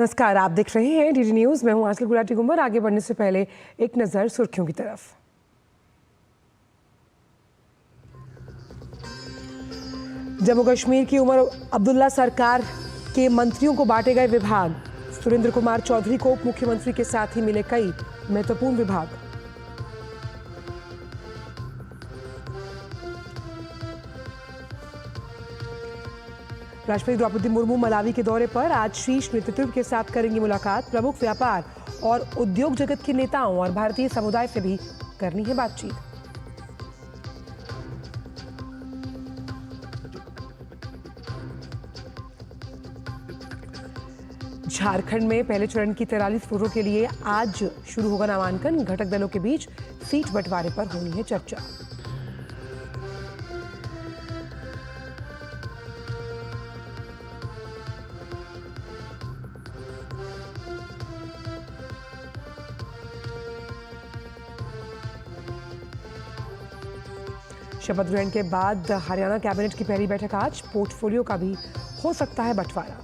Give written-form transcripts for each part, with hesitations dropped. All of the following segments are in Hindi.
नमस्कार, आप देख रहे हैं डीडी न्यूज़। मैं हूं आंचल गुलाटी गुंबर। आगे बढ़ने से पहले एक नज़र सुर्खियों की तरफ। जम्मू कश्मीर की उमर अब्दुल्ला सरकार के मंत्रियों को बांटे गए विभाग। सुरेंद्र कुमार चौधरी को उप मुख्यमंत्री के साथ ही मिले कई महत्वपूर्ण विभाग। राष्ट्रपति द्रौपदी मुर्मू मलावी के दौरे पर आज शीर्ष नेतृत्व के साथ करेंगी मुलाकात। प्रमुख व्यापार और उद्योग जगत के नेताओं और भारतीय समुदाय से भी करनी है बातचीत। झारखंड में पहले चरण की 43 सीटों के लिए आज शुरू होगा नामांकन। घटक दलों के बीच सीट बंटवारे पर होनी है चर्चा। शपथ ग्रहण के बाद हरियाणा कैबिनेट की पहली बैठक आज। पोर्टफोलियो का भी हो सकता है बंटवारा।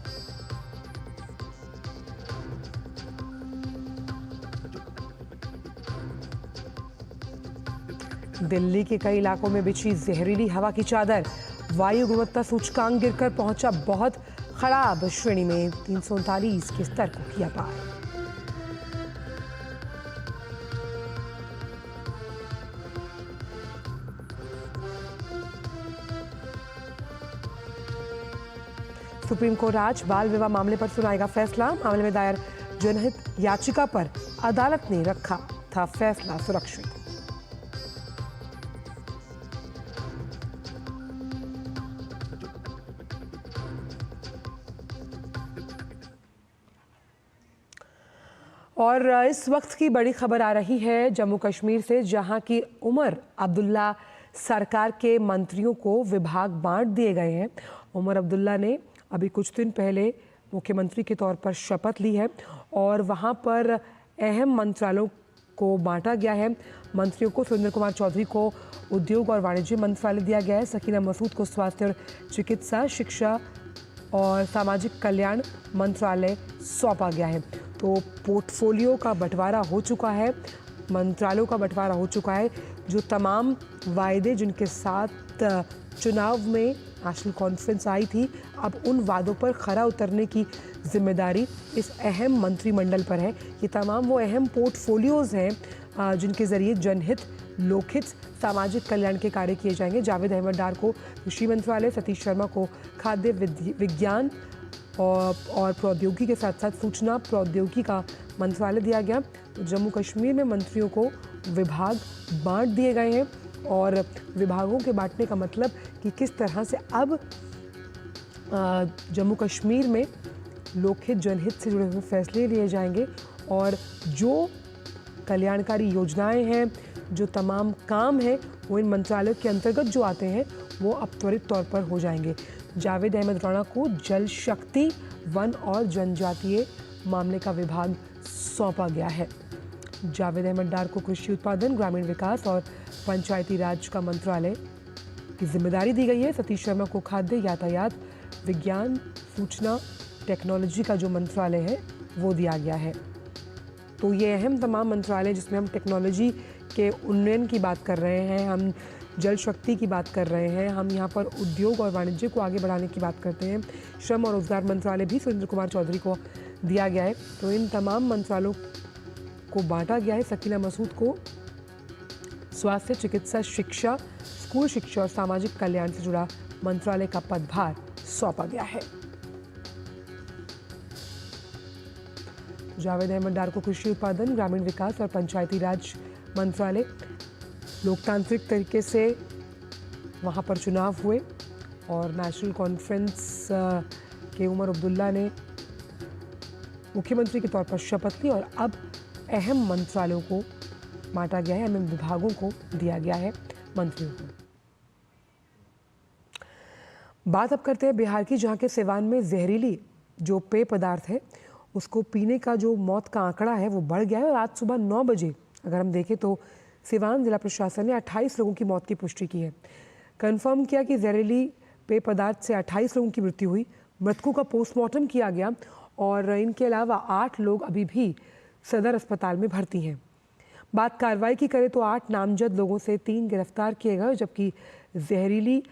दिल्ली के कई इलाकों में बिछी जहरीली हवा की चादर। वायु गुणवत्ता सूचकांक गिरकर पहुंचा बहुत खराब श्रेणी में। 339 के स्तर को किया पार। सुप्रीम कोर्ट आज बाल विवाह मामले पर सुनाएगा फैसला। मामले में दायर जनहित याचिका पर अदालत ने रखा था फैसला सुरक्षित। और इस वक्त की बड़ी खबर आ रही है जम्मू कश्मीर से, जहां की उमर अब्दुल्ला सरकार के मंत्रियों को विभाग बांट दिए गए हैं। उमर अब्दुल्ला ने अभी कुछ दिन पहले मुख्यमंत्री के तौर पर शपथ ली है और वहां पर अहम मंत्रालयों को बांटा गया है। मंत्रियों को सुरेंद्र कुमार चौधरी को उद्योग और वाणिज्य मंत्रालय दिया गया है। सकीना मसूद को स्वास्थ्य और चिकित्सा, शिक्षा और सामाजिक कल्याण मंत्रालय सौंपा गया है। तो पोर्टफोलियो का बंटवारा हो चुका है, मंत्रालयों का बंटवारा हो चुका है। जो तमाम वायदे जिनके साथ चुनाव में नेशनल कॉन्फ्रेंस आई थी, अब उन वादों पर खरा उतरने की जिम्मेदारी इस अहम मंत्रिमंडल पर है। ये तमाम वो अहम पोर्टफोलियोज़ हैं जिनके ज़रिए जनहित, लोकहित, सामाजिक कल्याण के कार्य किए जाएंगे। जावेद अहमद डार को कृषि मंत्रालय, सतीश शर्मा को खाद्य विज्ञान और प्रौद्योगिकी के साथ साथ सूचना प्रौद्योगिकी का मंत्रालय दिया गया। तो जम्मू कश्मीर में मंत्रियों को विभाग बांट दिए गए हैं और विभागों के बांटने का मतलब कि किस तरह से अब जम्मू कश्मीर में लोकहित, जनहित से जुड़े हुए फैसले लिए जाएंगे और जो कल्याणकारी योजनाएं हैं, जो तमाम काम हैं, वो इन मंत्रालयों के अंतर्गत जो आते हैं वो अब त्वरित तौर पर हो जाएंगे। जावेद अहमद राणा को जल शक्ति, वन और जनजातीय मामले का विभाग सौंपा गया है। जावेद अहमद डार को कृषि उत्पादन, ग्रामीण विकास और पंचायती राज का मंत्रालय की जिम्मेदारी दी गई है। सतीश शर्मा को खाद्य, यातायात, विज्ञान, सूचना टेक्नोलॉजी का जो मंत्रालय है वो दिया गया है। तो ये अहम तमाम मंत्रालय जिसमें हम टेक्नोलॉजी के उन्नयन की बात कर रहे हैं, हम जल शक्ति की बात कर रहे हैं, हम यहाँ पर उद्योग और वाणिज्य को आगे बढ़ाने की बात करते हैं। श्रम और रोजगार मंत्रालय भी सुरेंद्र कुमार चौधरी को दिया गया है। तो इन तमाम मंत्रालयों को बांटा गया है। सकीना मसूद को स्वास्थ्य, चिकित्सा, शिक्षा, स्कूल शिक्षा और सामाजिक कल्याण से जुड़ा मंत्रालय का पदभार सौंपा गया है। जावेद अहमद डार को कृषि उत्पादन, ग्रामीण विकास और पंचायती राज मंत्रालय। लोकतांत्रिक तरीके से वहां पर चुनाव हुए और नेशनल कॉन्फ्रेंस के उमर अब्दुल्ला ने मुख्यमंत्री के तौर पर शपथ ली और अब अहम मंत्रालयों को बांटा गया है, अहम विभागों को दिया गया है मंत्रियों को। बात अब करते हैं बिहार की, जहां के सिवान में जहरीली जो पेय पदार्थ है उसको पीने का जो मौत का आंकड़ा है वो बढ़ गया है। और आज सुबह 9 बजे अगर हम देखें तो सिवान जिला प्रशासन ने 28 लोगों की मौत की पुष्टि की है। कंफर्म किया कि जहरीली पेय पदार्थ से 28 लोगों की मृत्यु हुई। मृतकों का पोस्टमार्टम किया गया और इनके अलावा 8 लोग अभी भी सदर अस्पताल में भर्ती हैं। बात कार्रवाई की करें तो 8 नामजद लोगों से 3 गिरफ्तार किए गए, जबकि जहरीली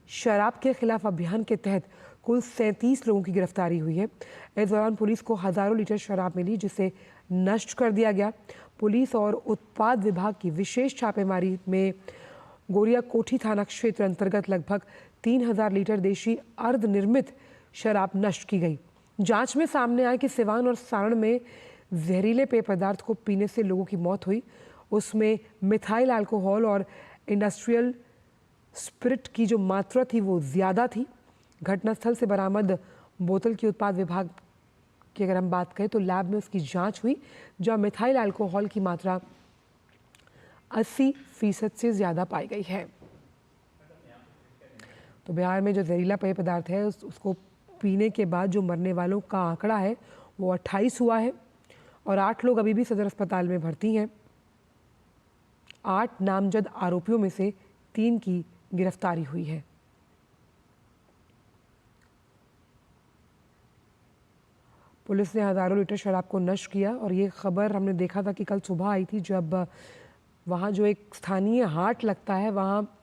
शराब के खिलाफ अभियान के तहत कुल 37 लोगों की गिरफ्तारी हुई है। इस दौरान पुलिस को हजारों लीटर शराब मिली, जिसे नष्ट कर दिया गया। पुलिस और उत्पाद विभाग की विशेष छापेमारी में गोरिया कोठी थाना क्षेत्र अंतर्गत लगभग 3000 लीटर देशी अर्धनिर्मित शराब नष्ट की गई। जांच में सामने आया कि सिवान और सारण में जहरीले पेय पदार्थ को पीने से लोगों की मौत हुई। उसमें मिथाइल अल्कोहल और इंडस्ट्रियल स्पिरिट की जो मात्रा थी वो ज़्यादा थी। घटनास्थल से बरामद बोतल की उत्पाद विभाग की अगर हम बात करें तो लैब में उसकी जांच हुई, जहां मिथाइल अल्कोहल की मात्रा 80% से ज़्यादा पाई गई है। तो बिहार में जो जहरीला पेय पदार्थ है उसको पीने के बाद जो मरने वालों का आंकड़ा है वो 28 हुआ है और 8 लोग अभी भी सदर अस्पताल में भर्ती हैं। 8 नामजद आरोपियों में से 3 की गिरफ्तारी हुई है। पुलिस ने हजारों लीटर शराब को नष्ट किया और ये खबर हमने देखा था कि कल सुबह आई थी, जब वहाँ जो एक स्थानीय हाट लगता है वहाँ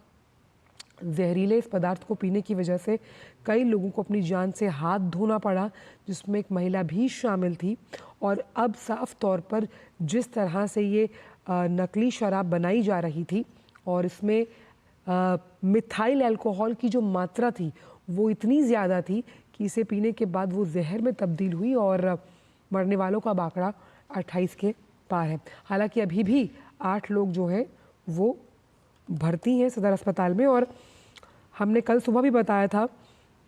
जहरीले इस पदार्थ को पीने की वजह से कई लोगों को अपनी जान से हाथ धोना पड़ा, जिसमें एक महिला भी शामिल थी। और अब साफ तौर पर जिस तरह से ये नकली शराब बनाई जा रही थी और इसमें मिथाइल अल्कोहल की जो मात्रा थी वो इतनी ज़्यादा थी कि इसे पीने के बाद वो जहर में तब्दील हुई और मरने वालों का आंकड़ा 28 के पार है। हालांकि अभी भी 8 लोग जो हैं वो भर्ती हैं सदर अस्पताल में। और हमने कल सुबह भी बताया था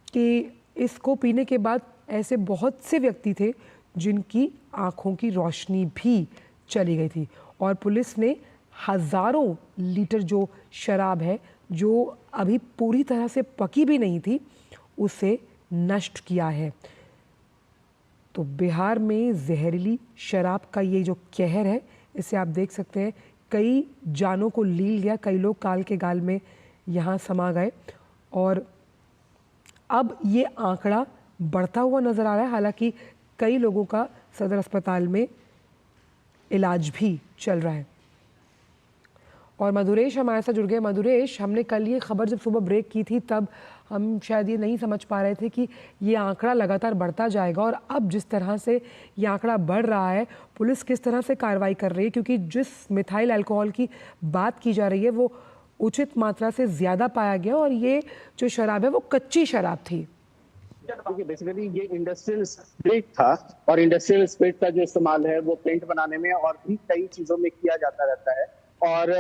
कि इसको पीने के बाद ऐसे बहुत से व्यक्ति थे जिनकी आँखों की रोशनी भी चली गई थी और पुलिस ने हज़ारों लीटर जो शराब है, जो अभी पूरी तरह से पकी भी नहीं थी, उसे नष्ट किया है। तो बिहार में जहरीली शराब का ये जो कहर है, इसे आप देख सकते हैं, कई जानों को लील गया, कई लोग काल के गाल में यहाँ समा गए और अब ये आंकड़ा बढ़ता हुआ नज़र आ रहा है। हालांकि कई लोगों का सदर अस्पताल में इलाज भी चल रहा है। और मधुरेश हमारे साथ जुड़ गए। मधुरेश, हमने कल ये खबर जब सुबह ब्रेक की थी तब हम शायद ये नहीं समझ पा रहे थे कि ये आंकड़ा लगातार बढ़ता जाएगा और अब जिस तरह से ये आंकड़ा बढ़ रहा है, पुलिस किस तरह से कार्रवाई कर रही है, क्योंकि जिस मिथाइल अल्कोहल की बात की जा रही है वो उचित मात्रा से ज़्यादा पाया गया और ये जो शराब है वो कच्ची शराब थी। देखिए, बेसिकली ये इंडस्ट्रियल स्पिरिट था और इंडस्ट्रियल स्पिरिट का जो इस्तेमाल है वो पेंट बनाने में और भी कई चीजों में किया जाता रहता है। और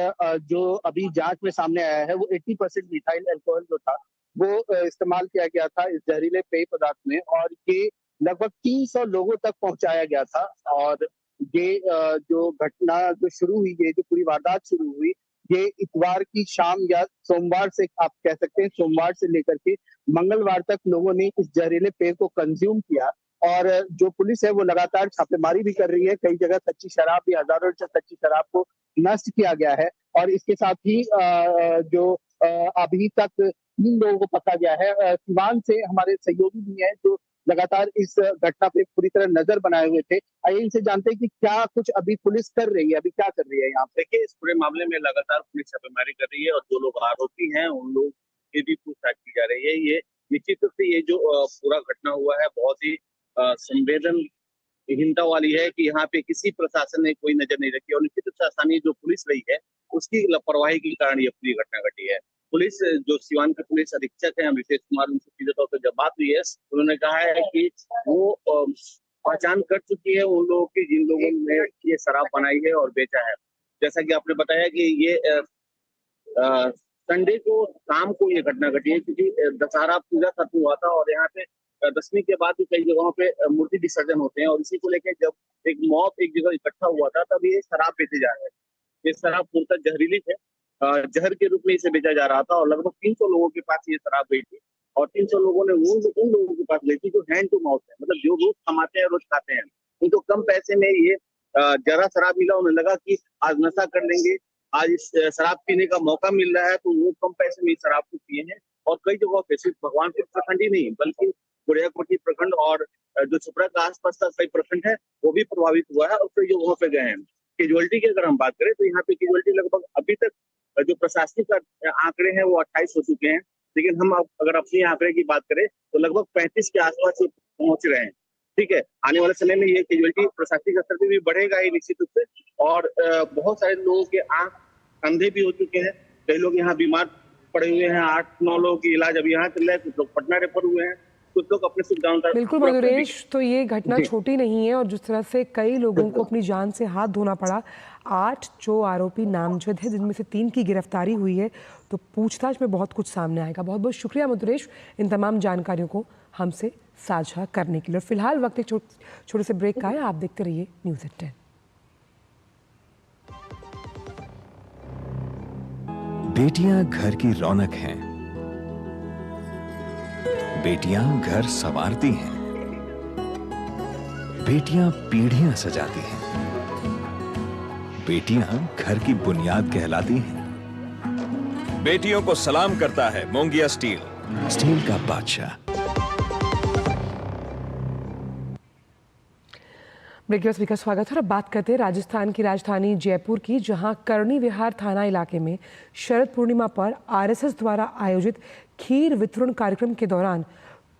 जो अभी जांच में सामने आया है वो 80% मिथाइल अल्कोहल जो था वो इस्तेमाल किया गया था इस जहरीले पेय पदार्थ में और ये लगभग 300 लोगों तक पहुंचाया गया था। और ये जो घटना जो शुरू हुई, ये जो पूरी वारदात शुरू हुई, ये इतवार की शाम या सोमवार से आप कह सकते हैं, सोमवार से लेकर के मंगलवार तक लोगों ने इस जहरीले पेय को कंज्यूम किया। और जो पुलिस है वो लगातार छापेमारी भी कर रही है। कई जगह कच्ची शराब भी, हजारों लीटर कच्ची शराब को नष्ट किया गया है और इसके साथ ही जो अभी तक 3 लोगों को पकड़ा गया है। सिवान से हमारे सहयोगी भी हैं जो लगातार इस घटना पे पूरी तरह नजर बनाए हुए थे। आइए इनसे जानते हैं कि क्या कुछ अभी पुलिस कर रही है, अभी क्या कर रही है यहाँ पे। देखिए, इस पूरे मामले में लगातार पुलिस छापेमारी कर रही है और जो लोग आरोपी हैं उन लोग की भी पूछताछ की जा रही है। ये निश्चित रूप से ये जो पूरा घटना हुआ है बहुत ही संवेदनहीनता वाली है कि यहाँ पे किसी प्रशासन ने कोई नजर नहीं रखी और निश्चित रूप से स्थानीय जो पुलिस रही है उसकी लापरवाही के कारण ये पूरी घटना घटी है। पुलिस जो सिवान के पुलिस अधीक्षक हैं अभिषेक कुमार, उनसे सीधे तौर पर जब बात हुई है उन्होंने कहा है कि वो पहचान कर चुकी है उन लोगों की जिन लोगों ने ये शराब बनाई है और बेचा है। जैसा कि आपने बताया कि ये संडे को शाम को ये घटना घटी है क्योंकि दशहरा पूजा खत्म हुआ था और यहाँ पे दसवीं के बाद भी कई जगहों पे मूर्ति विसर्जन होते हैं और इसी को लेकर जब एक मॉब एक जगह इकट्ठा हुआ था तब ये शराब बेचे जा रहे थे। ये शराब पूर्णतः जहरीली थे, जहर के रूप में इसे बेचा जा रहा था और लगभग 300 लोगों के पास ये शराब गई थी और 300 लोगों ने उन लोगों के पास गई थी जो हैंड टू माउथ है, मतलब जो रोज कमाते हैं रोज खाते हैं। उनको कम पैसे में ये जरा शराब मिला, उन्हें लगा कि आज नशा कर लेंगे, आज इस शराब पीने का मौका मिल रहा है, तो वो कम पैसे में इस शराब को पिए हैं। और कई जगहों पे सिर्फ भगवान के प्रखंड ही नहीं बल्कि गोरियाकोटी प्रखंड और जो छपरा का आसपास का कई प्रखंड है वो भी प्रभावित हुआ है और कई जगहों पे गए हैं। कैजुअलिटी की अगर हम बात करें तो यहाँ पे कैजुअलिटी लगभग अभी तक जो प्रशासनिक आंकड़े हैं वो 28 हो चुके हैं, लेकिन हम अगर अपनी आंकड़े की बात करें तो लगभग 35 के आसपास पहुंच रहे हैं। ठीक है, आने वाले समय में ये कैजुअलिटी प्रशासनिक स्तर पे भी बढ़ेगा ही निश्चित रूप से, और बहुत सारे लोगों के आंख अंधे भी हो चुके हैं। कई लोग यहाँ बीमार पड़े हुए हैं, 8-9 लोगों की इलाज अभी यहाँ चल रहा है, कुछ लोग पटना रेफर हुए हैं, कुछ लोग अपने सुविधाओं का। बिल्कुल मधुरेश, तो ये घटना छोटी नहीं है और जिस तरह से कई लोगों को अपनी जान से हाथ धोना पड़ा, 8 जो आरोपी नामजद है जिनमें से 3 की गिरफ्तारी हुई है, तो पूछताछ में बहुत कुछ सामने आएगा। बहुत बहुत शुक्रिया मधुरेश इन तमाम जानकारियों को हमसे साझा करने के लिए। फिलहाल वक्त एक छोटे से ब्रेक का है, आप देखते रहिए न्यूज़ एट 10। बेटियां घर की रौनक हैं, बेटियां घर संवारती हैं, बेटियां पीढ़ियां सजाती हैं, बेटियां घर की बुनियाद कहलाती हैं। बेटियों को सलाम करता है मोंगिया स्टील, स्टील का बादशाह। ब्रेक के बाद स्वागत है और अब बात करते हैं राजस्थान की राजधानी जयपुर की, जहां करणी विहार थाना इलाके में शरद पूर्णिमा पर आरएसएस द्वारा आयोजित खीर वितरण कार्यक्रम के दौरान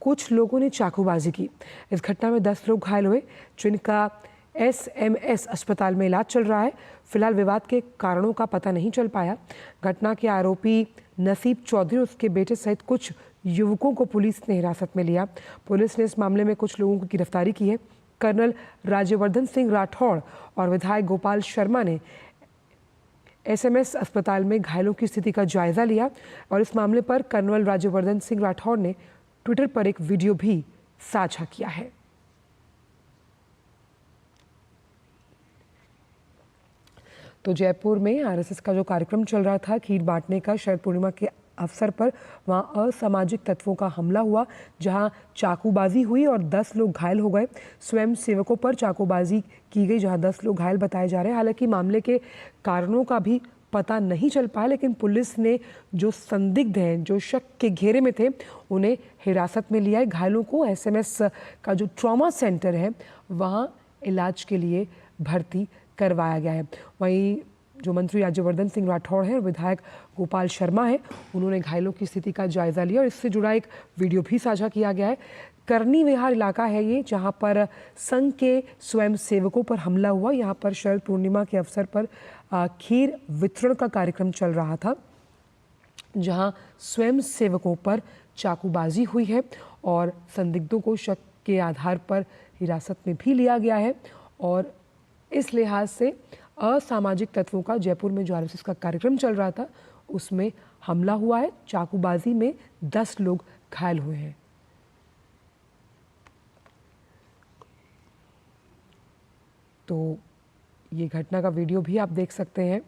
कुछ लोगों ने चाकूबाजी की। इस घटना में 10 लोग घायल हुए, जिनका एसएमएस अस्पताल में इलाज चल रहा है। फिलहाल विवाद के कारणों का पता नहीं चल पाया। घटना के आरोपी नसीब चौधरी और उसके बेटे सहित कुछ युवकों को पुलिस ने हिरासत में लिया। पुलिस ने इस मामले में कुछ लोगों की गिरफ्तारी की है। कर्नल राज्यवर्धन सिंह राठौड़ और विधायक गोपाल शर्मा ने एसएमएस अस्पताल में घायलों की स्थिति का जायजा लिया और इस मामले पर कर्नल राज्यवर्धन सिंह राठौड़ ने ट्विटर पर एक वीडियो भी साझा किया है। तो जयपुर में आरएसएस का जो कार्यक्रम चल रहा था खीर बांटने का, शरद पूर्णिमा के अवसर पर वहां असामाजिक तत्वों का हमला हुआ, जहां चाकूबाजी हुई और 10 लोग घायल हो गए। स्वयं सेवकों पर चाकूबाजी की गई, जहां 10 लोग घायल बताए जा रहे हैं। हालांकि मामले के कारणों का भी पता नहीं चल पाया, लेकिन पुलिस ने जो संदिग्ध हैं, जो शक के घेरे में थे, उन्हें हिरासत में लिया है। घायलों को एसएमएस का जो ट्रॉमा सेंटर है वहाँ इलाज के लिए भर्ती करवाया गया है। वहीं जो मंत्री राज्यवर्धन सिंह राठौड़ हैं और विधायक गोपाल शर्मा हैं, उन्होंने घायलों की स्थिति का जायजा लिया और इससे जुड़ा एक वीडियो भी साझा किया गया है। करनी विहार इलाका है ये, जहां पर संघ के स्वयं सेवकों पर हमला हुआ। यहां पर शरद पूर्णिमा के अवसर पर खीर वितरण का कार्यक्रम चल रहा था, जहां स्वयं सेवकों पर चाकूबाजी हुई है और संदिग्धों को शक के आधार पर हिरासत में भी लिया गया है। और इस लिहाज से असामाजिक तत्वों का जयपुर में जो आरएसएस का कार्यक्रम चल रहा था उसमें हमला हुआ है। चाकूबाजी में 10 लोग घायल हुए हैं। तो ये घटना का वीडियो भी आप देख सकते हैं।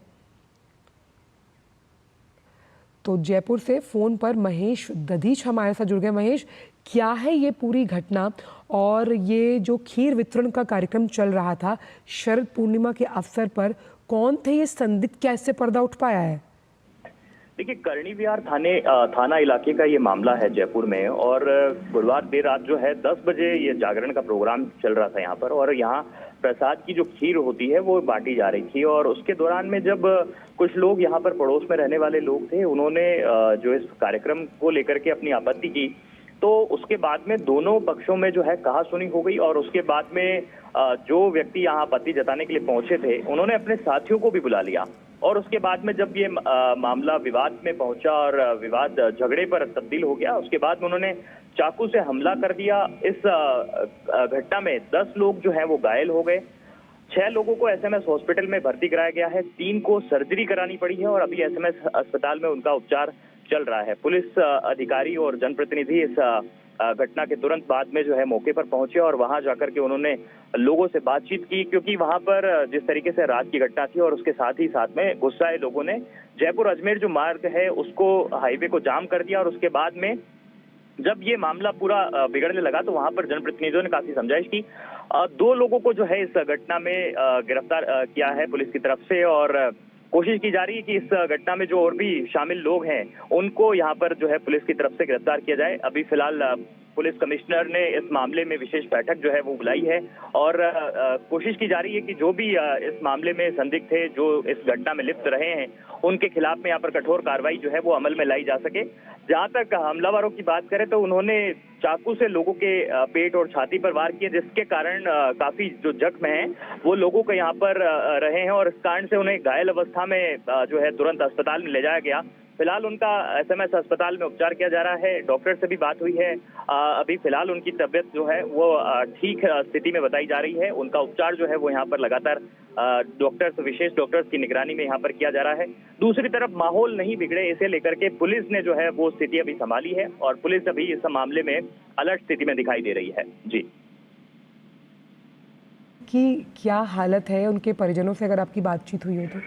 तो जयपुर से फोन पर महेश दधीच हमारे साथ जुड़ गए। महेश, क्या है ये पूरी घटना और ये जो खीर वितरण का कार्यक्रम चल रहा था शरद पूर्णिमा के अवसर पर, कौन थे ये संदिग्ध, क्या इससे पर्दा उठ पाया है? देखिए, करणी विहार थाना इलाके का ये मामला है जयपुर में, और गुरुवार देर रात जो है 10 बजे ये जागरण का प्रोग्राम चल रहा था यहाँ पर, और यहाँ प्रसाद की जो खीर होती है वो बांटी जा रही थी। और उसके दौरान में जब कुछ लोग यहाँ पर पड़ोस में रहने वाले लोग थे, उन्होंने जो इस कार्यक्रम को लेकर के अपनी आपत्ति की, तो उसके बाद में दोनों पक्षों में जो है कहासुनी हो गई। और उसके बाद में जो व्यक्ति यहाँ आपत्ति जताने के लिए पहुंचे थे, उन्होंने अपने साथियों को भी बुला लिया। और उसके बाद में जब ये मामला विवाद में पहुंचा और विवाद झगड़े पर तब्दील हो गया, उसके बाद में उन्होंने चाकू से हमला कर दिया। इस घटना में 10 लोग जो है वो घायल हो गए। 6 लोगों को एसएमएस हॉस्पिटल में भर्ती कराया गया है, 3 को सर्जरी करानी पड़ी है और अभी एसएमएस अस्पताल में उनका उपचार चल रहा है। पुलिस अधिकारी और जनप्रतिनिधि इस घटना के तुरंत बाद में जो है मौके पर पहुंचे और वहां जाकर के उन्होंने लोगों से बातचीत की, क्योंकि वहां पर जिस तरीके से रात की घटना थी और उसके साथ ही साथ में गुस्साए लोगों ने जयपुर अजमेर जो मार्ग है उसको, हाईवे को जाम कर दिया। और उसके बाद में जब ये मामला पूरा बिगड़ने लगा तो वहां पर जनप्रतिनिधियों ने काफी समझाइश की। 2 लोगों को जो है इस घटना में गिरफ्तार किया है पुलिस की तरफ से, और कोशिश की जा रही है कि इस घटना में जो और भी शामिल लोग हैं उनको यहाँ पर जो है पुलिस की तरफ से गिरफ्तार किया जाए। अभी फिलहाल पुलिस कमिश्नर ने इस मामले में विशेष बैठक जो है वो बुलाई है और कोशिश की जा रही है कि जो भी इस मामले में संदिग्ध थे, जो इस घटना में लिप्त रहे हैं, उनके खिलाफ में यहाँ पर कठोर कार्रवाई जो है वो अमल में लाई जा सके। जहां तक हमलावरों की बात करें तो उन्होंने चाकू से लोगों के पेट और छाती पर वार किए, जिसके कारण काफी जो जख्म हैं वो लोगों को यहाँ पर रहे हैं और इस कारण से उन्हें घायल अवस्था में जो है तुरंत अस्पताल में ले जाया गया। फिलहाल उनका एसएमएस अस्पताल में उपचार किया जा रहा है। डॉक्टर से भी बात हुई है। अभी फिलहाल उनकी तबीयत जो है वो ठीक स्थिति में बताई जा रही है। उनका उपचार जो है वो यहाँ पर लगातार विशेष डॉक्टर्स की निगरानी में यहाँ पर किया जा रहा है। दूसरी तरफ माहौल नहीं बिगड़े, इसे लेकर के पुलिस ने जो है वो स्थिति अभी संभाली है और पुलिस अभी इस मामले में अलर्ट स्थिति में दिखाई दे रही है। जी, कि क्या हालत है उनके परिजनों से अगर आपकी बातचीत हुई हो तो?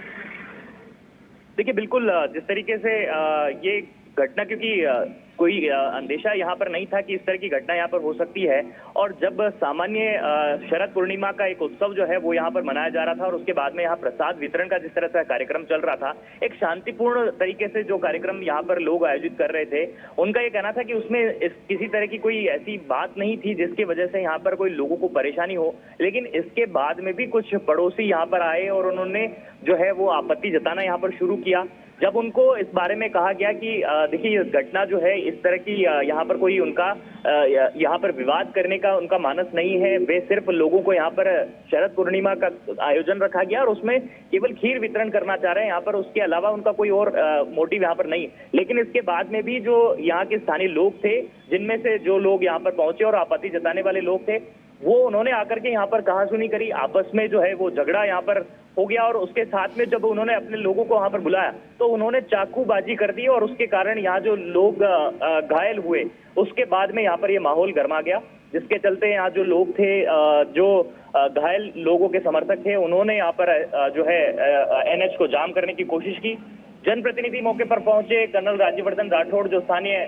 देखिए, बिल्कुल जिस तरीके से ये घटना, क्योंकि कोई अंदेशा यहाँ पर नहीं था कि इस तरह की घटना यहाँ पर हो सकती है और जब सामान्य शरद पूर्णिमा का एक उत्सव जो है वो यहाँ पर मनाया जा रहा था और उसके बाद में यहाँ प्रसाद वितरण का जिस तरह से कार्यक्रम चल रहा था, एक शांतिपूर्ण तरीके से जो कार्यक्रम यहाँ पर लोग आयोजित कर रहे थे, उनका ये कहना था कि उसमें किसी तरह की कोई ऐसी बात नहीं थी जिसकी वजह से यहाँ पर कोई लोगों को परेशानी हो। लेकिन इसके बाद में भी कुछ पड़ोसी यहाँ पर आए और उन्होंने जो है वो आपत्ति जताना यहाँ पर शुरू किया। जब उनको इस बारे में कहा गया कि देखिए ये घटना जो है इस तरह की यहाँ पर कोई उनका यहाँ पर विवाद करने का उनका मानस नहीं है, वे सिर्फ लोगों को यहाँ पर शरद पूर्णिमा का आयोजन रखा गया और उसमें केवल खीर वितरण करना चाह रहे हैं यहाँ पर, उसके अलावा उनका कोई और मोटिव यहाँ पर नहीं। लेकिन इसके बाद में भी जो यहाँ के स्थानीय लोग थे, जिनमें से जो लोग यहाँ पर पहुंचे और आपत्ति जताने वाले लोग थे, वो उन्होंने आकर के यहाँ पर कहासुनी करी, आपस में जो है वो झगड़ा यहाँ पर हो गया और उसके साथ में जब उन्होंने अपने लोगों को वहां पर बुलाया तो उन्होंने चाकूबाजी कर दी और उसके कारण यहाँ जो लोग घायल हुए, उसके बाद में यहाँ पर ये माहौल गर्मा गया, जिसके चलते यहाँ जो लोग थे, जो घायल लोगों के समर्थक थे, उन्होंने यहाँ पर जो है एनएच को जाम करने की कोशिश की। जनप्रतिनिधि मौके पर पहुंचे, कर्नल राज्यवर्धन राठौड़ जो स्थानीय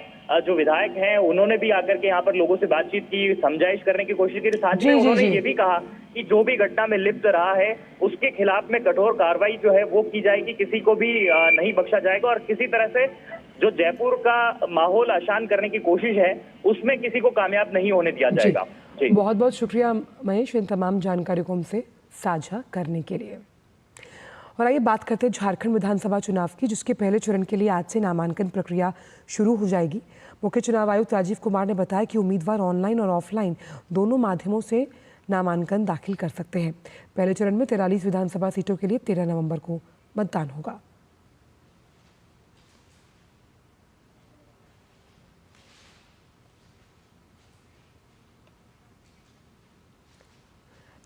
जो विधायक हैं, उन्होंने भी आकर के यहाँ पर लोगों से बातचीत की, समझाइश करने की कोशिश की। साथ में उन्होंने ये भी कहा कि जो भी घटना में लिप्त रहा है उसके खिलाफ में कठोर कार्रवाई जो है वो की जाएगी, किसी को भी नहीं बख्शा जाएगा और किसी तरह से जो जयपुर का माहौल अशांत करने की कोशिश है उसमें किसी को कामयाब नहीं होने दिया जाएगा। जी, बहुत बहुत शुक्रिया महेश इन तमाम जानकारियों को हमसे साझा करने के लिए। और आइए बात करते हैं झारखंड विधानसभा चुनाव की, जिसके पहले चरण के लिए आज से नामांकन प्रक्रिया शुरू हो जाएगी। मुख्य चुनाव आयुक्त राजीव कुमार ने बताया कि उम्मीदवार ऑनलाइन और ऑफलाइन दोनों माध्यमों से नामांकन दाखिल कर सकते हैं। पहले चरण में 43 विधानसभा सीटों के लिए 13 नवंबर को मतदान होगा।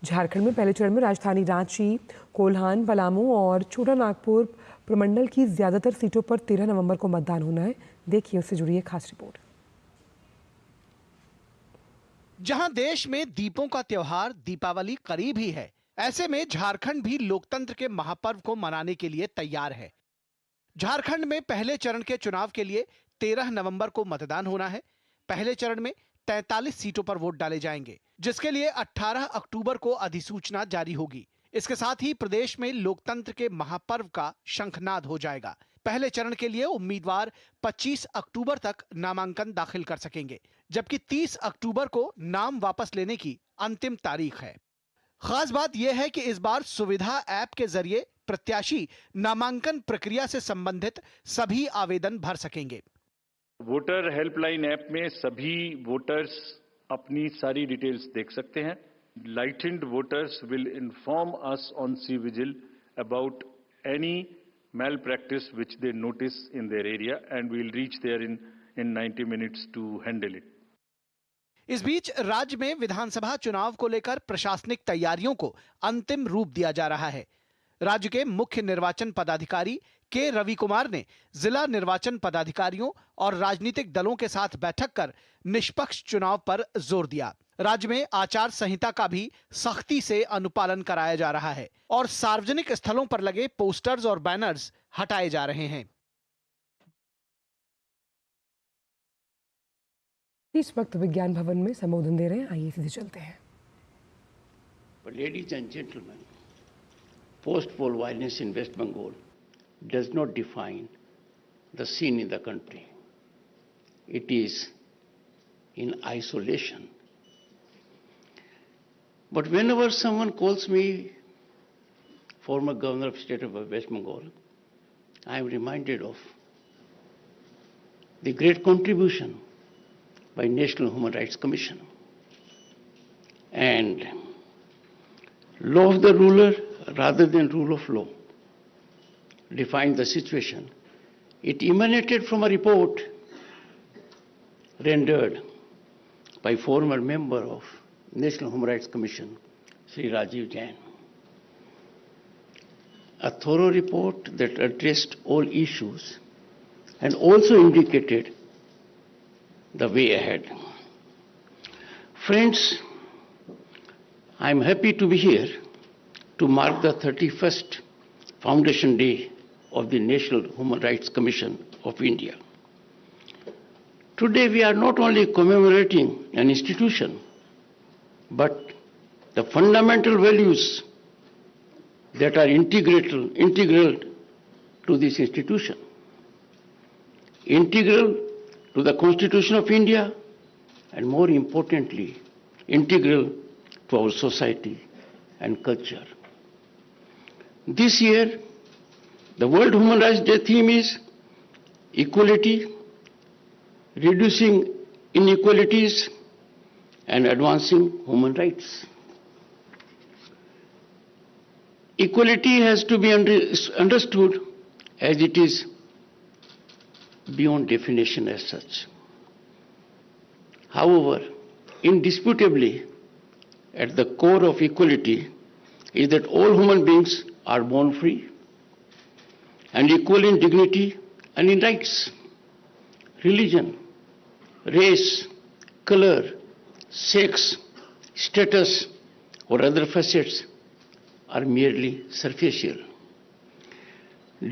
झारखंड में पहले चरण में राजधानी रांची, कोल्हान, पलामू और छोटा नागपुर प्रमंडल की ज्यादातर सीटों पर 13 नवंबर को मतदान होना है। देखिए उससे जुड़ी एक खास रिपोर्ट। जहां देश में दीपों का त्योहार दीपावली करीब ही है, ऐसे में झारखंड भी लोकतंत्र के महापर्व को मनाने के लिए तैयार है। झारखंड में पहले चरण के चुनाव के लिए 13 नवंबर को मतदान होना है। पहले चरण में 43 सीटों पर वोट डाले जाएंगे, जिसके लिए 18 अक्टूबर को अधिसूचना जारी होगी। इसके साथ ही प्रदेश में लोकतंत्र के महापर्व का शंखनाद हो जाएगा। पहले चरण के लिए उम्मीदवार 25 अक्टूबर तक नामांकन दाखिल कर सकेंगे, जबकि 30 अक्टूबर को नाम वापस लेने की अंतिम तारीख है। खास बात यह है कि इस बार सुविधा ऐप के जरिए प्रत्याशी नामांकन प्रक्रिया से संबंधित सभी आवेदन भर सकेंगे। वोटर हेल्पलाइन ऐप में सभी वोटर्स अपनी सारी डिटेल्स देख सकते हैं। Lightened voters will inform us on cVIGIL about any malpractice which they notice in their area and we'll reach there in 90 minutes to handle it. इस बीच राज्य में विधानसभा चुनाव को लेकर प्रशासनिक तैयारियों को अंतिम रूप दिया जा रहा है। राज्य के मुख्य निर्वाचन पदाधिकारी के रवि कुमार ने जिला निर्वाचन पदाधिकारियों और राजनीतिक दलों के साथ बैठक कर निष्पक्ष चुनाव पर जोर दिया। राज्य में आचार संहिता का भी सख्ती से अनुपालन कराया जा रहा है और सार्वजनिक स्थलों पर लगे पोस्टर्स और बैनर्स हटाए जा रहे हैं। इस वक्त विज्ञान भवन में संबोधन दे रहे हैं, आइए सीधे चलते हैं। Ladies and gentlemen, post-poll violence in West Bengal does not define the scene in the country. It is in isolation. But whenever someone calls me former Governor of State of West Bengal, I am reminded of the great contribution by National Human Rights Commission. And law of the ruler rather than rule of law defined the situation. It emanated from a report rendered by former member of National Human Rights Commission, Sri Rajiv Jain. A thorough report that addressed all issues and also indicated the way ahead. Friends, I am happy to be here to mark the 31st Foundation Day of the National Human Rights Commission of India. Today we are not only commemorating an institution, but the fundamental values that are integral to this institution, integral to the Constitution of India, and more importantly, integral to our society and culture. This year, the World Human Rights Day theme is equality, reducing inequalities, and advancing human rights. Equality has to be understood as it is beyond definition as such. However, indisputably, at the core of equality is that all human beings are born free and equal in dignity and in rights. Religion, race, color, sex, status, or other facets are merely superficial.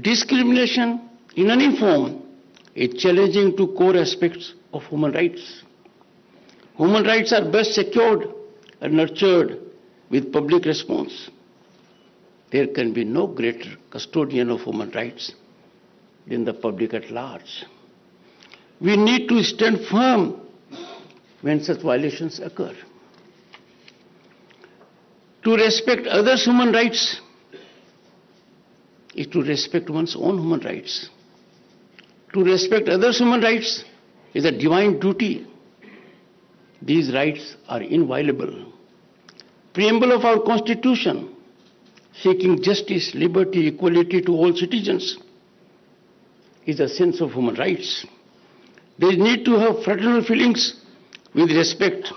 Discrimination in any form is challenging to core aspects of human rights. Human rights are best secured and nurtured with public response. There can be no greater custodian of human rights than the public at large. We need to stand firm when such violations occur. To respect others' human rights is to respect one's own human rights. To respect others' human rights is a divine duty. These rights are inviolable. Preamble of our Constitution, seeking justice, liberty, equality to all citizens, is a sense of human rights. They need to have fraternal feelings with respect,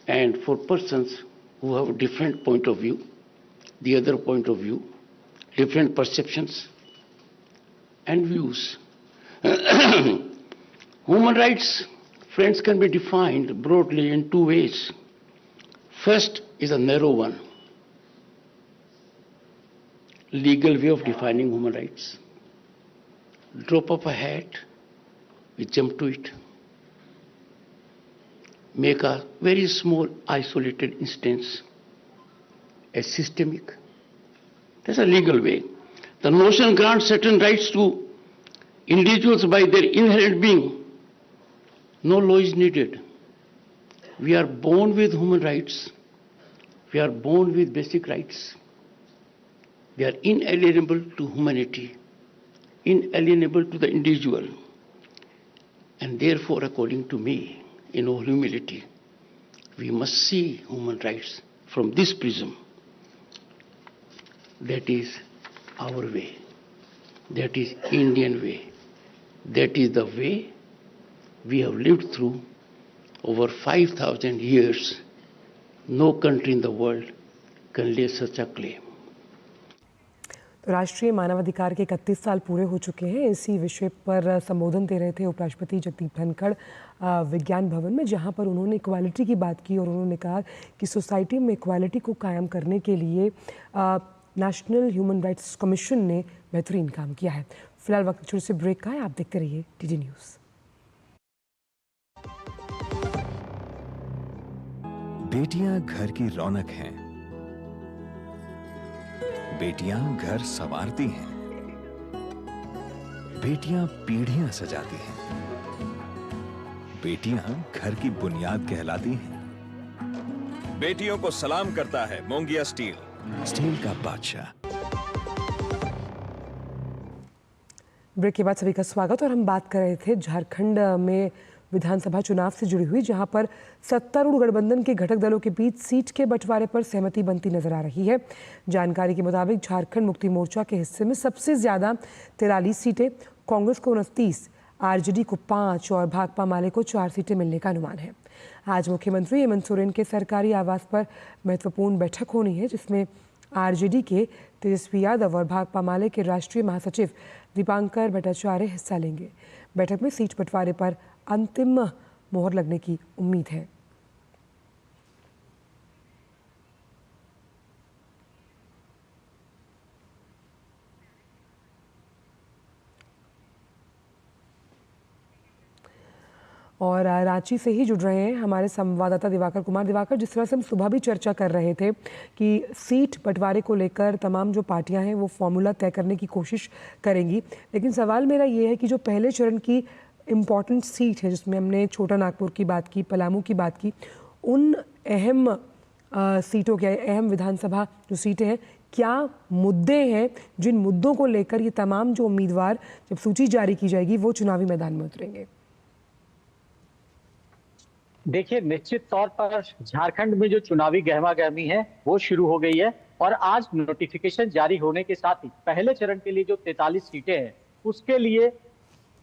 and for persons who have a different point of view, the other point of view, different perceptions and views. Human rights, friends, can be defined broadly in two ways. First is a narrow one, legal way of defining human rights. Drop of a hat, we jump to it. Make a very small isolated instance as systemic. That's a legal way. The notion grants certain rights to individuals by their inherent being. No law is needed. We are born with human rights. We are born with basic rights. They are inalienable to humanity, inalienable to the individual. And therefore, according to me, in all humility, we must see human rights from this prism. That is our way. That is Indian way. That is the way we have lived through over 5,000 years. No country in the world can lay such a claim. तो राष्ट्रीय मानवाधिकार के 31 साल पूरे हो चुके हैं। इसी विषय पर संबोधन दे रहे थे उपराष्ट्रपति जगदीप धनखड़ विज्ञान भवन में, जहां पर उन्होंने इक्वालिटी की बात की और उन्होंने कहा कि सोसाइटी में इक्वालिटी को कायम करने के लिए नेशनल ह्यूमन राइट्स कमीशन ने बेहतरीन काम किया है। फिलहाल वक्त छोटे से ब्रेक का है, आप देखते रहिए टीडी न्यूज़। बेटियां घर की रौनक हैं। बेटियां घर संवारती हैं। बेटियां पीढ़ियां सजाती हैं। बेटियां घर की बुनियाद कहलाती हैं। बेटियों को सलाम करता है मोंगिया स्टील का बादशाह। ब्रेक के बाद सभी का स्वागत। और हम बात कर रहे थे झारखंड में विधानसभा चुनाव से जुड़ी हुई, जहां पर सत्तारूढ़ गठबंधन के घटक दलों के बीच सीट के बंटवारे पर सहमति बनती नजर आ रही है। जानकारी के मुताबिक झारखंड मुक्ति मोर्चा के हिस्से में सबसे ज्यादा 43 सीटें, कांग्रेस को 29, आरजेडी को 5 और भाकपा माले को 4 सीटें मिलने का अनुमान है। आज मुख्यमंत्री हेमंत सोरेन के सरकारी आवास पर महत्वपूर्ण बैठक होनी है, जिसमें आरजेडी के तेजस्वी यादव और भाकपा माले के राष्ट्रीय महासचिव दीपांकर भट्टाचार्य हिस्सा लेंगे। बैठक में सीट बंटवारे पर अंतिम मोहर लगने की उम्मीद है। और रांची से ही जुड़ रहे हैं हमारे संवाददाता दिवाकर कुमार। दिवाकर, जिस तरह से हम सुबह भी चर्चा कर रहे थे कि सीट बंटवारे को लेकर तमाम जो पार्टियां हैं वो फॉर्मूला तय करने की कोशिश करेंगी, लेकिन सवाल मेरा ये है कि जो पहले चरण की इम्पॉर्टेंट सीट है, जिसमें हमने छोटा नागपुर की बात की, पलामू की बात की, उन अहम सीटों के अहम विधानसभा जो सीटें हैं, क्या मुद्दे हैं जिन मुद्दों को लेकर ये तमाम जो उम्मीदवार जब सूची जारी की जाएगी वो चुनावी मैदान में उतरेंगे? देखिए, निश्चित तौर पर झारखंड में जो चुनावी गहमा गहमी है वो शुरू हो गई है और आज नोटिफिकेशन जारी होने के साथ ही पहले चरण के लिए जो 43 सीटें हैं उसके लिए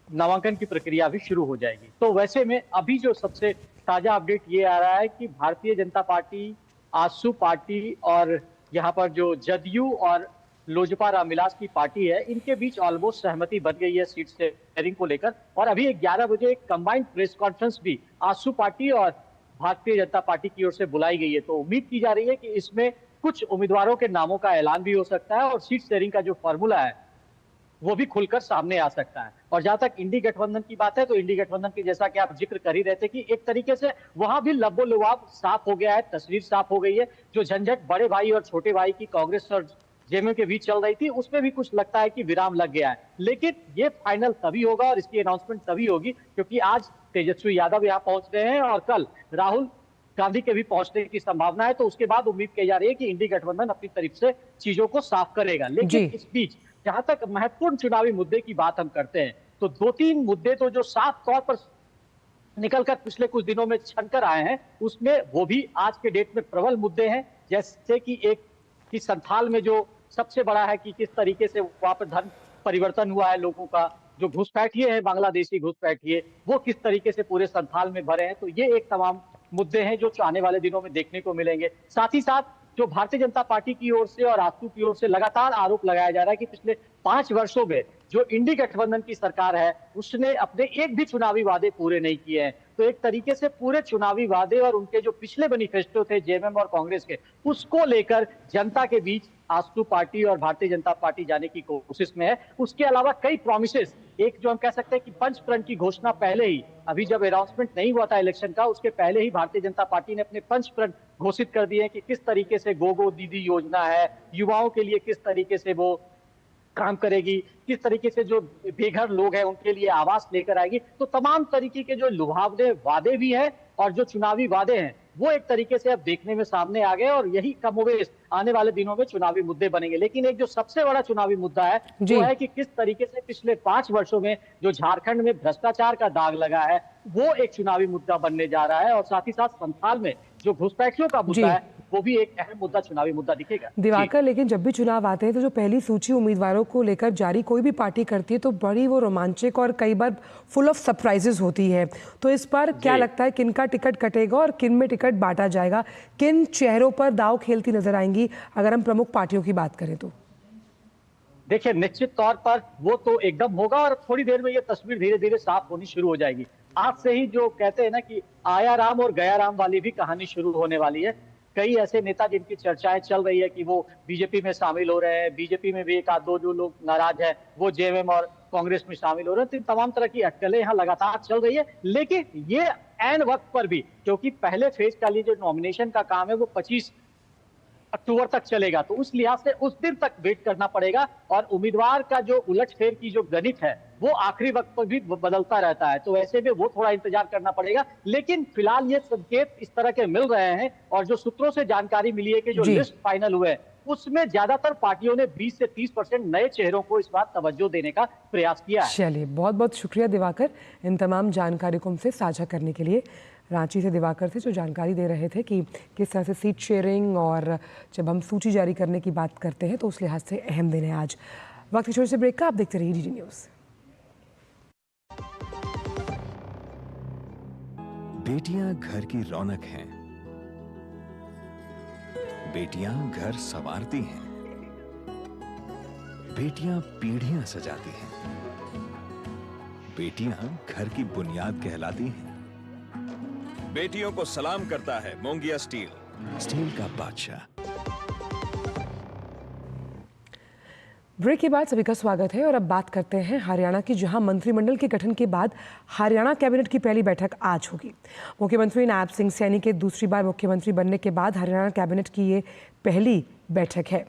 नामांकन की प्रक्रिया भी शुरू हो जाएगी। तो वैसे में अभी जो सबसे ताजा अपडेट ये आ रहा है कि भारतीय जनता पार्टी, आजसू पार्टी और यहाँ पर जो जदयू और लोजपा रामविलास की पार्टी है, इनके बीच ऑलमोस्ट सहमति बन गई है सीट शेयरिंग को लेकर। और अभी 11 बजे एक कंबाइंड प्रेस कॉन्फ्रेंस भी आजसू पार्टी और भारतीय जनता पार्टी की ओर से बुलाई गई है। तो उम्मीद की जा रही है कि इसमें कुछ उम्मीदवारों के नामों का ऐलान भी हो सकता है और सीट शेयरिंग का जो फॉर्मूला है वो भी खुलकर सामने आ सकता है। और जहां तक इंडी गठबंधन की बात है, तो इंडी गठबंधन की जैसा कि आप जिक्र कर ही रहे थे कि एक तरीके से वहां भी लबो-लुआब साफ हो गया है, तस्वीर साफ हो गई है। जो झंझट बड़े भाई और छोटे भाई की कांग्रेस और जेएमएम के बीच चल रही थी, उसमें भी कुछ लगता है कि विराम लग गया है। लेकिन ये फाइनल तभी होगा और इसकी अनाउंसमेंट तभी होगी क्योंकि आज तेजस्वी यादव यहाँ पहुंच रहे हैं और कल राहुल गांधी के भी पहुंचने की संभावना है। तो उसके बाद उम्मीद की जा रही है कि इंडी गठबंधन अपनी तरफ से चीजों को साफ करेगा। लेकिन इस बीच जहां तक महत्वपूर्ण चुनावी मुद्दे की बात हम करते हैं, तो 2-3 मुद्दे तो जो साफ तौर पर निकलकर पिछले कुछ दिनों में छनकर आए हैं, उसमें वो भी आज के डेट में प्रबल मुद्दे हैं। जैसे कि एक कि संथाल में जो सबसे बड़ा है कि किस तरीके से वहां पर धर्म परिवर्तन हुआ है, लोगों का जो घुसपैठिए है, बांग्लादेशी घुसपैठिए, वो किस तरीके से पूरे संथाल में भरे हैं। तो ये एक तमाम मुद्दे हैं जो आने वाले दिनों में देखने को मिलेंगे। साथ ही साथ जो भारतीय जनता पार्टी की ओर से और आजसू की ओर से लगातार आरोप लगाया जा रहा है कि पिछले 5 वर्षों में जो इंडी गठबंधन की सरकार है उसने अपने एक भी चुनावी वादे पूरे नहीं किए हैं। तो एक तरीके से पूरे चुनावी वादे और उनके जो पिछले मैनिफेस्टो थे जेएमएम और कांग्रेस के, उसको लेकर जनता के बीच आजसू पार्टी और भारतीय जनता पार्टी जाने की कोशिश में है। उसके अलावा कई प्रॉमिसेस, एक जो हम कह सकते हैं कि पंचप्रण की घोषणा पहले ही, अभी जब अनाउंसमेंट नहीं हुआ था इलेक्शन का, उसके पहले ही भारतीय जनता पार्टी ने अपने पंचप्रण घोषित कर दिए हैं कि किस तरीके से गो दीदी योजना है, युवाओं के लिए किस तरीके से वो काम करेगी, किस तरीके से जो बेघर लोग हैं उनके लिए आवास लेकर आएगी। तो तमाम तरीके के जो लुभावने वादे भी हैं और जो चुनावी वादे हैं वो एक तरीके से अब देखने में सामने आ गए और यही कमोबेश आने वाले दिनों में चुनावी मुद्दे बनेंगे। लेकिन एक जो सबसे बड़ा चुनावी मुद्दा है वो है कि किस तरीके से पिछले 5 वर्षों में जो झारखंड में भ्रष्टाचार का दाग लगा है वो एक चुनावी मुद्दा बनने जा रहा है। और साथ ही साथ संथाल में जो घुसपैठियों का मुद्दा है वो भी एक अहम मुद्दा, चुनावी मुद्दा दिखेगा। दिवाकर, लेकिन जब भी चुनाव आते हैं तो जो पहली सूची उम्मीदवारों को लेकर जारी कोई भी पार्टी करती है तो बड़ी वो रोमांचक और कई बार फुल ऑफ सरप्राइजेस होती है। तो इस बार क्या लगता है किन का टिकट कटेगा और किन में टिकट बांटा जाएगा? किन चेहरों पर दाव खेलती नजर आएंगी अगर हम प्रमुख पार्टियों की बात करें तो? देखिए, निश्चित तौर पर वो तो एकदम होगा और थोड़ी देर में ये तस्वीर धीरे धीरे साफ होनी शुरू हो जाएगी। आज से ही जो कहते हैं ना कि आया राम और गया राम वाली भी कहानी शुरू होने वाली है। कई ऐसे नेता जिनकी चर्चाएं चल रही है कि वो बीजेपी में शामिल हो रहे हैं, बीजेपी में भी एक आध दो जो लोग नाराज है वो जेएमएम और कांग्रेस में शामिल हो रहे हैं। तो तमाम तरह की अटकलें यहाँ लगातार चल रही है। लेकिन ये ऐन वक्त पर भी, क्योंकि पहले फेज का लिए जो नॉमिनेशन का काम है वो 25 अक्टूबर तक चलेगा। तो उस लिहाज से उस दिन तक वेट करना पड़ेगा और उम्मीदवार का जो उलटफेर की जो गणित है वो आखिरी वक्त पर भी बदलता रहता है, तो ऐसे में वो थोड़ा इंतजार करना पड़ेगा। लेकिन फिलहाल ये संकेत इस तरह के मिल रहे हैं और जो सूत्रों से जानकारी मिली है कि जो लिस्ट फाइनल हुए उसमें ज्यादातर पार्टियों ने 20 से 30% नए चेहरों को इस बार तवज्जो देने का प्रयास किया है। चलिए, बहुत बहुत शुक्रिया दिवाकर इन तमाम जानकारी को हमसे साझा करने के लिए। रांची से दिवाकर थे जो जानकारी दे रहे थे कि किस तरह से सीट शेयरिंग और जब हम सूची जारी करने की बात करते हैं तो उस लिहाज से अहम दिन है आज। वक्त छोटे से ब्रेक का, आप देखते रहिए डीडी न्यूज़। बेटियां घर की रौनक हैं, बेटियां घर संवारती हैं, बेटियां पीढ़ियां सजाती हैं, बेटियां घर की बुनियाद कहलाती हैं। बेटियों को सलाम करता है मोंगिया स्टील, स्टील का बादशाह। ब्रेक के बाद सभी का स्वागत है और अब बात करते हैं हरियाणा की, जहां मंत्रिमंडल के गठन के बाद हरियाणा कैबिनेट की पहली बैठक आज होगी। मुख्यमंत्री नायब सिंह सैनी के दूसरी बार मुख्यमंत्री बनने के बाद हरियाणा कैबिनेट की ये पहली बैठक है।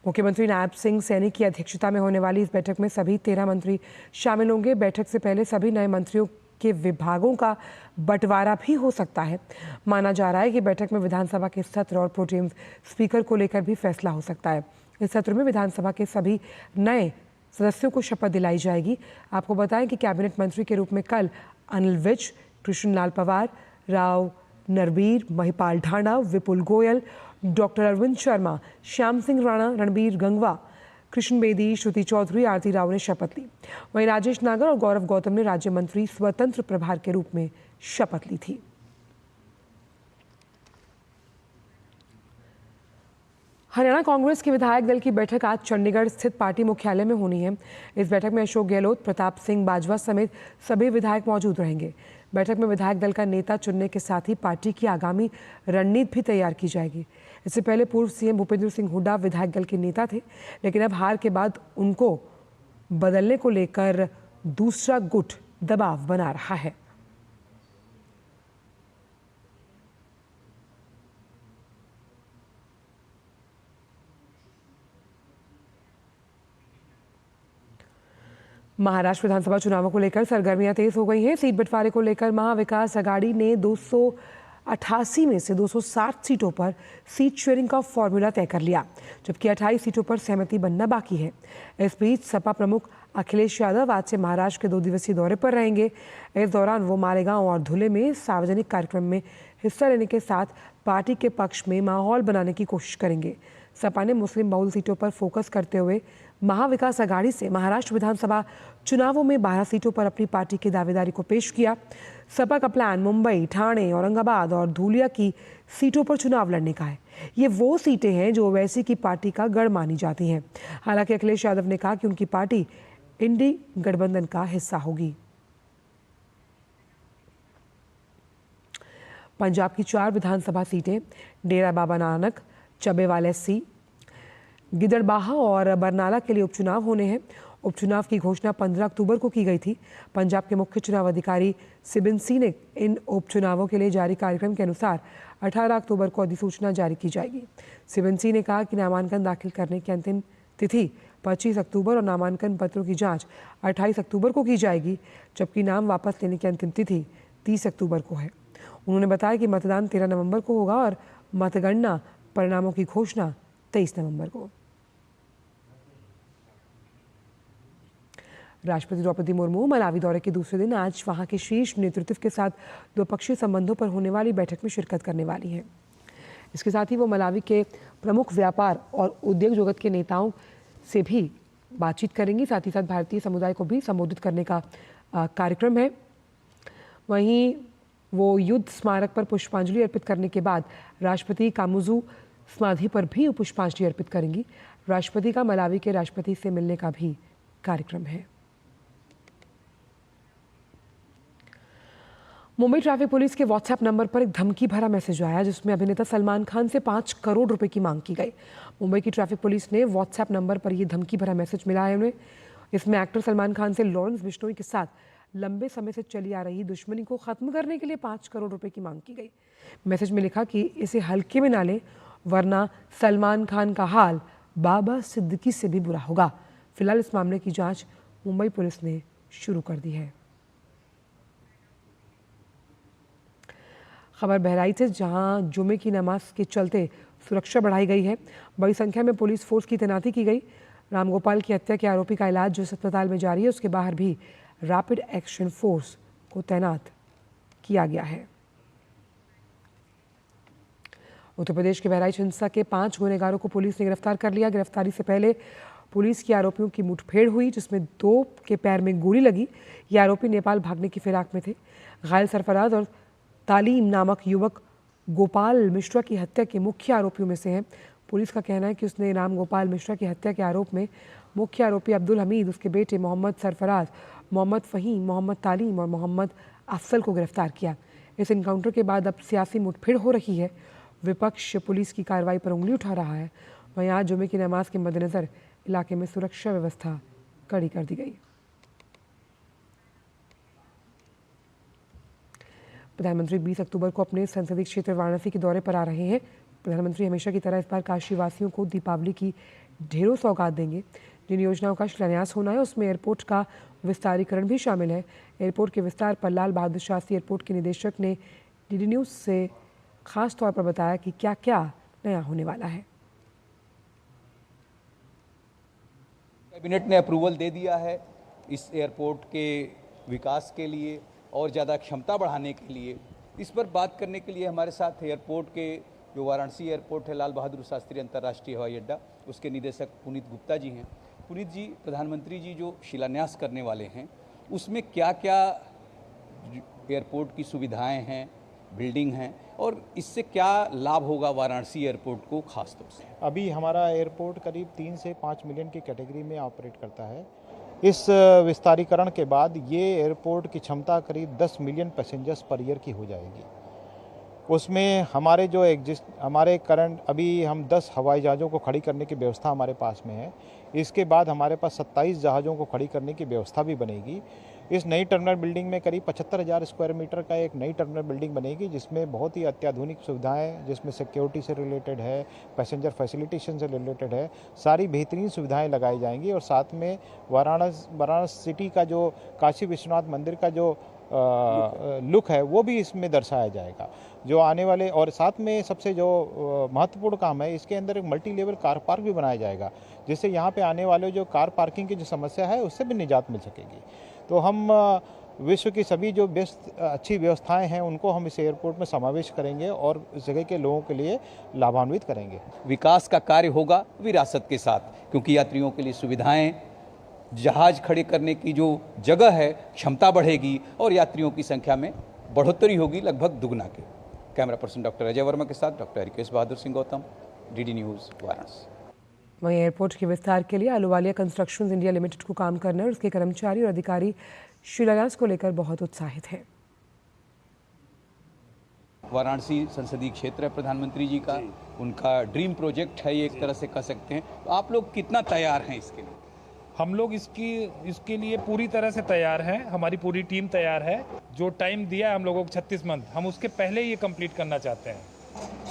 मुख्यमंत्री नायब सिंह सैनी की अध्यक्षता में होने वाली इस बैठक में सभी 13 मंत्री शामिल होंगे। बैठक से पहले सभी नए मंत्रियों के विभागों का बंटवारा भी हो सकता है। माना जा रहा है कि बैठक में विधानसभा के सत्र और प्रोटेम स्पीकर को लेकर भी फैसला हो सकता है। इस सत्र में विधानसभा के सभी नए सदस्यों को शपथ दिलाई जाएगी। आपको बताएं कि कैबिनेट मंत्री के रूप में कल अनिल विज, कृष्णलाल पंवार, राव नरबीर, महिपाल ढांडा, विपुल गोयल, डॉक्टर अरविंद शर्मा, श्याम सिंह राणा, रणबीर गंगवा, कृष्ण बेदी, श्रुति चौधरी, आरती राव ने शपथ ली। वहीं राजेश नागर और गौरव गौतम ने राज्य मंत्री स्वतंत्र प्रभार के रूप में शपथ ली थी। हरियाणा कांग्रेस के विधायक दल की बैठक आज चंडीगढ़ स्थित पार्टी मुख्यालय में होनी है। इस बैठक में अशोक गहलोत, प्रताप सिंह बाजवा समेत सभी विधायक मौजूद रहेंगे। बैठक में विधायक दल का नेता चुनने के साथ ही पार्टी की आगामी रणनीति भी तैयार की जाएगी। इससे पहले पूर्व सीएम भूपेंद्र सिंह हुड्डा विधायक दल के नेता थे, लेकिन अब हार के बाद उनको बदलने को लेकर दूसरा गुट दबाव बना रहा है। महाराष्ट्र विधानसभा चुनावों को लेकर सरगर्मियां तेज हो गई हैं। सीट बंटवारे को लेकर महाविकास अघाड़ी ने 288 में से 260 सीटों पर सीट शेयरिंग का फॉर्मूला तय कर लिया, जबकि 28 सीटों पर सहमति बनना बाकी है। इस बीच सपा प्रमुख अखिलेश यादव आज से महाराष्ट्र के 2 दिवसीय दौरे पर रहेंगे। इस दौरान वो मालेगांव और धुले में सार्वजनिक कार्यक्रम में हिस्सा लेने के साथ पार्टी के पक्ष में माहौल बनाने की कोशिश करेंगे। सपा ने मुस्लिम बहुल सीटों पर फोकस करते हुए महाविकास अघाड़ी से महाराष्ट्र विधानसभा चुनावों में 12 सीटों पर अपनी पार्टी की दावेदारी को पेश किया। सपा का प्लान मुंबई, ठाणे, औरंगाबाद और धुलिया की सीटों पर चुनाव लड़ने का है। ये वो सीटें हैं जो ओवैसी की पार्टी का गढ़ मानी जाती हैं। हालांकि अखिलेश यादव ने कहा कि उनकी पार्टी इंडी गठबंधन का हिस्सा होगी। पंजाब की 4 विधानसभा सीटें डेरा बाबा नानक, चबेवाल एससी, गिदड़बाहा और बरनाला के लिए उपचुनाव होने हैं। उपचुनाव की घोषणा 15 अक्टूबर को की गई थी। पंजाब के मुख्य चुनाव अधिकारी सिबिन सी ने इन उपचुनावों के लिए जारी कार्यक्रम के अनुसार 18 अक्टूबर को अधिसूचना जारी की जाएगी। सिबिन सी ने कहा कि नामांकन दाखिल करने की अंतिम तिथि 25 अक्टूबर और नामांकन पत्रों की जांच 28 अक्टूबर को की जाएगी, जबकि नाम वापस लेने की अंतिम तिथि 30 अक्टूबर को है। उन्होंने बताया कि मतदान 13 नवंबर को होगा और मतगणना परिणामों की घोषणा 23 नवंबर को। राष्ट्रपति द्रौपदी मुर्मू मलावी दौरे के दूसरे दिन आज वहां के शीर्ष नेतृत्व के साथ द्विपक्षीय संबंधों पर होने वाली बैठक में शिरकत करने वाली हैं। इसके साथ ही वो मलावी के प्रमुख व्यापार और उद्योग जगत के नेताओं से भी बातचीत करेंगी। साथ ही साथ भारतीय समुदाय को भी संबोधित करने का कार्यक्रम है। वहीं वो युद्ध स्मारक पर पुष्पांजलि अर्पित करने के बाद राष्ट्रपति कामुजू समाधि पर भी पुष्पांजलि अर्पित करेंगी। राष्ट्रपति का मलावी के राष्ट्रपति से मिलने का भी कार्यक्रम है। मुंबई ट्रैफिक पुलिस के व्हाट्सएप नंबर पर एक धमकी भरा मैसेज आया, जिसमें अभिनेता सलमान खान से 5 करोड़ रुपए की मांग की गई। मुंबई की ट्रैफिक पुलिस ने व्हाट्सएप नंबर पर यह धमकी भरा मैसेज मिला है उन्हें। इसमें एक्टर सलमान खान से लॉरेंस बिश्नोई के साथ लंबे समय से चली आ रही दुश्मनी को खत्म करने के लिए 5 करोड़ रुपए की मांग की गई। मैसेज में लिखा कि इसे हल्के में ना लें वरना सलमान खान का हाल बाबा सिद्दीकी से भी बुरा होगा। फिलहाल इस मामले की जांच मुंबई पुलिस ने शुरू कर दी है। खबर बहराइच से, जहां जुमे की नमाज के चलते सुरक्षा बढ़ाई गई है। बड़ी संख्या में पुलिस फोर्स की तैनाती की गई। रामगोपाल की हत्या के आरोपी का इलाज जिस अस्पताल में जारी है, उसके बाहर भी रैपिड एक्शन फोर्स को तैनात किया गया है। उत्तर प्रदेश के बहराइच हिंसा के 5 गुनहगारों को पुलिस ने गिरफ्तार कर लिया। गिरफ्तारी से पहले पुलिस की आरोपियों की मुठभेड़ हुई, जिसमें 2 के पैर में गोली लगी। ये आरोपी नेपाल भागने की फिराक में थे। घायल सरफराज और तालीम नामक युवक गोपाल मिश्रा की हत्या के मुख्य आरोपियों में से हैं। पुलिस का कहना है कि उसने राम गोपाल मिश्रा की हत्या के आरोप में मुख्य आरोपी अब्दुल हमीद, उसके बेटे मोहम्मद सरफराज, मोहम्मद फ़हीम, मोहम्मद तालीम और मोहम्मद अफसल को गिरफ्तार किया। इस एनकाउंटर के बाद अब सियासी मुठभेड़ हो रही है। विपक्ष पुलिस की कार्रवाई पर उंगली उठा रहा है। वहीं आज जुमे की नमाज के मद्देनजर इलाके में सुरक्षा व्यवस्था कड़ी कर दी गई। प्रधानमंत्री 20 अक्टूबर को अपने संसदीय क्षेत्र वाराणसी के दौरे पर आ रहे हैं। प्रधानमंत्री हमेशा की तरह इस बार काशी वासियों को दीपावली की ढेरों सौगात देंगे। जिन योजनाओं का शिलान्यास होना है उसमें एयरपोर्ट का विस्तारीकरण भी शामिल है। एयरपोर्ट के विस्तार पर लाल बहादुर शास्त्री एयरपोर्ट के निदेशक ने डीडी न्यूज़ से खास तौर पर बताया कि क्या क्या नया होने वाला है। कैबिनेट ने अप्रूवल दे दिया है इस एयरपोर्ट के विकास के लिए और ज़्यादा क्षमता बढ़ाने के लिए। इस पर बात करने के लिए हमारे साथ एयरपोर्ट के जो वाराणसी एयरपोर्ट है, लाल बहादुर शास्त्री अंतर्राष्ट्रीय हवाई अड्डा, उसके निदेशक पुनीत गुप्ता जी हैं। पुनीत जी, प्रधानमंत्री जी जो शिलान्यास करने वाले हैं उसमें क्या क्या एयरपोर्ट की सुविधाएं हैं, बिल्डिंग हैं, और इससे क्या लाभ होगा वाराणसी एयरपोर्ट को खास तौर से? अभी हमारा एयरपोर्ट करीब 3 से 5 मिलियन की कैटेगरी में ऑपरेट करता है। इस विस्तारीकरण के बाद ये एयरपोर्ट की क्षमता करीब 10 मिलियन पैसेंजर्स पर ईयर की हो जाएगी। उसमें हमारे करंट अभी हम 10 हवाई जहाज़ों को खड़ी करने की व्यवस्था हमारे पास में है। इसके बाद हमारे पास 27 जहाज़ों को खड़ी करने की व्यवस्था भी बनेगी। इस नई टर्मिनल बिल्डिंग में करीब 75,000 स्क्वायर मीटर का एक नई टर्मिनल बिल्डिंग बनेगी, जिसमें बहुत ही अत्याधुनिक सुविधाएं, जिसमें सिक्योरिटी से रिलेटेड है, पैसेंजर फैसिलिटेशन से रिलेटेड है, सारी बेहतरीन सुविधाएं लगाई जाएंगी। और साथ में वाराणसी सिटी का जो काशी विश्वनाथ मंदिर का जो लुक है वो भी इसमें दर्शाया जाएगा जो आने वाले। और साथ में सबसे जो महत्वपूर्ण काम है, इसके अंदर एक मल्टी लेवल कार पार्क भी बनाया जाएगा, जिससे यहाँ पे आने वाले जो कार पार्किंग की जो समस्या है उससे भी निजात मिल सकेगी। तो हम विश्व की सभी जो बेस्ट अच्छी व्यवस्थाएं हैं उनको हम इस एयरपोर्ट में समावेश करेंगे और इस जगह के लोगों के लिए लाभान्वित करेंगे। विकास का कार्य होगा विरासत के साथ, क्योंकि यात्रियों के लिए सुविधाएं, जहाज खड़े करने की जो जगह है, क्षमता बढ़ेगी और यात्रियों की संख्या में बढ़ोतरी होगी लगभग दुगना के। Camera person doctor Ajay Verma के साथ doctor Harikesh Bahadur Singh Gautam, DD news, Varanasi. वहीं एयरपोर्ट के विस्तार के लिए अहलुवालिया कंस्ट्रक्शंस इंडिया लिमिटेड को काम करना और उसके कर्मचारी और अधिकारी शिलान्यास को लेकर बहुत उत्साहित हैं। वाराणसी संसदीय क्षेत्र है प्रधानमंत्री जी का, उनका ड्रीम प्रोजेक्ट है ये, एक तरह से कह सकते हैं। तो आप लोग कितना तैयार हैं इसके लिए? हम लोग इसके लिए पूरी तरह से तैयार हैं। हमारी पूरी टीम तैयार है। जो टाइम दिया है हम लोगों को 36 मंथ, हम उसके पहले ये कंप्लीट करना चाहते हैं।